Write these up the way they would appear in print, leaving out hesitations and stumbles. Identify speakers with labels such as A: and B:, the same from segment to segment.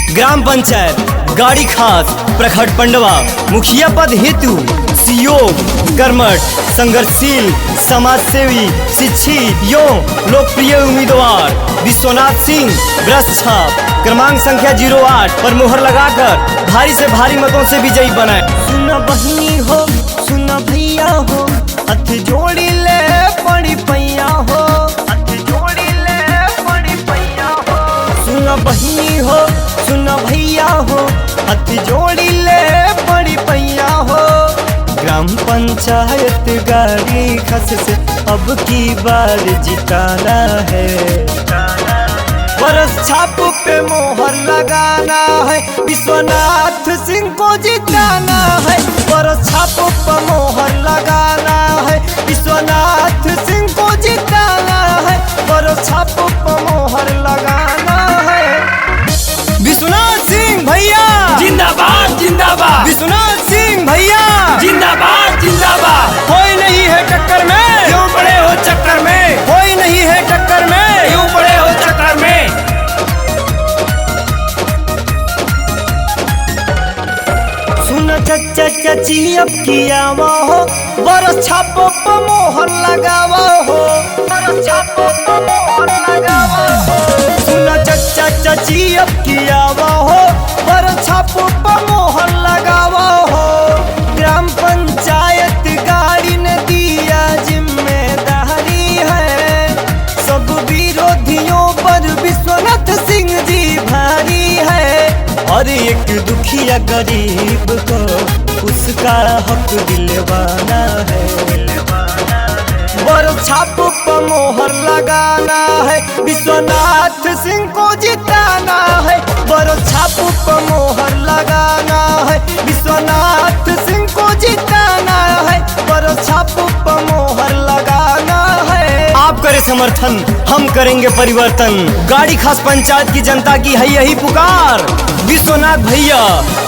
A: Gram panchayat गाड़ी खास प्रखंड पंडवा मुखिया पद हेतु सहयोग कर्मठ संघर्षशील समाज सेवी शिक्षित एवं लोकप्रिय उम्मीदवार विश्वनाथ सिंह ब्रह्मछाप क्रमांक संख्या 08 पर मुहर लगाकर भारी से भारी मतों से विजयी बनाए। सुना बहनी हो सुना भैया हो हाथ जोड़ी ले पड़ी पैया हो, हाथ जोड़ी ले पड़ी पैया हो। सुना बहनी हो सुना भैया हो हाथ जोड़ी ले पड़ी पैया हो। ग्राम पंचायत गाड़ी खस से अब की बार जिताना है, बरस छाप पे मोहर लगाना है, विश्वनाथ सिंह को जिताना है। बरस छाप पे मोहर लगाना है, विश्वनाथ सिंह को जिताना है। बरस छाप पे मोहर लगाना है। विश्वनाथ सिंह भैया
B: जिंदाबाद जिंदाबाद,
A: विश्वनाथ सिंह भैया
B: जिंदाबाद जिंदाबाद।
A: कोई नहीं है टक्कर में,
B: क्यों पड़े हो चक्कर में,
A: कोई नहीं है टक्कर में,
B: क्यों पड़े हो चक्कर में।
A: सुन चचा चाची अब किया हो, बरस छापो पर मोहर लगावा हो, बरस छापो पर मोहर लगावा हो। सुन चचा चाची अब किया हो, बरस छापो पर मोहर लगावा हो। ग्राम पंचायत गाड़ी ने दिया जिम्मेदारी है, सब विरोधियों पर विश्वनाथ सिंह जी भारी है। और एक दुखिया गरीब को उसका हक दिलवाना है, बरस छाप पर मोहर लगाना है, विश्वनाथ सिंह को जिताना है। बरस छाप पर मोहर लगाना है, विश्वनाथ सिंह को जिताना है। बरस छाप पर मोहर लगाना है। आप करें समर्थन हम करेंगे परिवर्तन, गाड़ी खास पंचायत की जनता की है यही पुकार। विश्वनाथ भैया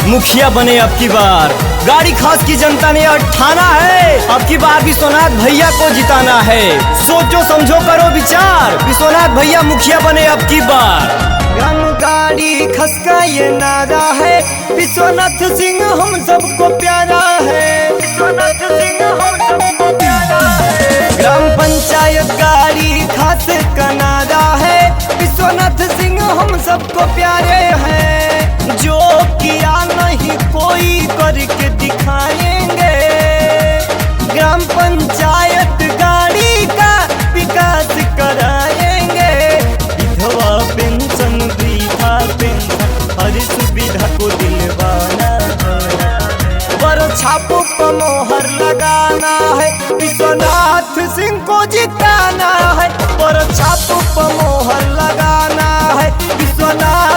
A: मुखिया बने अब की बार, गाड़ी खास की जनता ने ठाना है अब की बार विश्वनाथ भैया को जिताना है। सोचो समझो करो विचार, विश्वनाथ भैया मुखिया बने अब की बार। ग्राम गाड़ी खस का ये नारा है, विश्वनाथ सिंह हम सबको प्यारा है, विश्वनाथ सिंह हम सबको प्यारा है। ग्राम पंचायत गाड़ी खास का नारा है, विश्वनाथ सिंह हम सबको प्यारे हैं। जो किया नहीं कोई करके दिखाएंगे, ग्राम पंचायत गाड़ी का विकास कराएंगे। विधवा पेंशन वृद्धा पेंशन हर सुविधा को दिलवाना है, बरस छाप पर मोहर लगाना है, विश्वनाथ सिंह को जिताना है। बरस छाप पर मोहर लगाना है, विश्वनाथ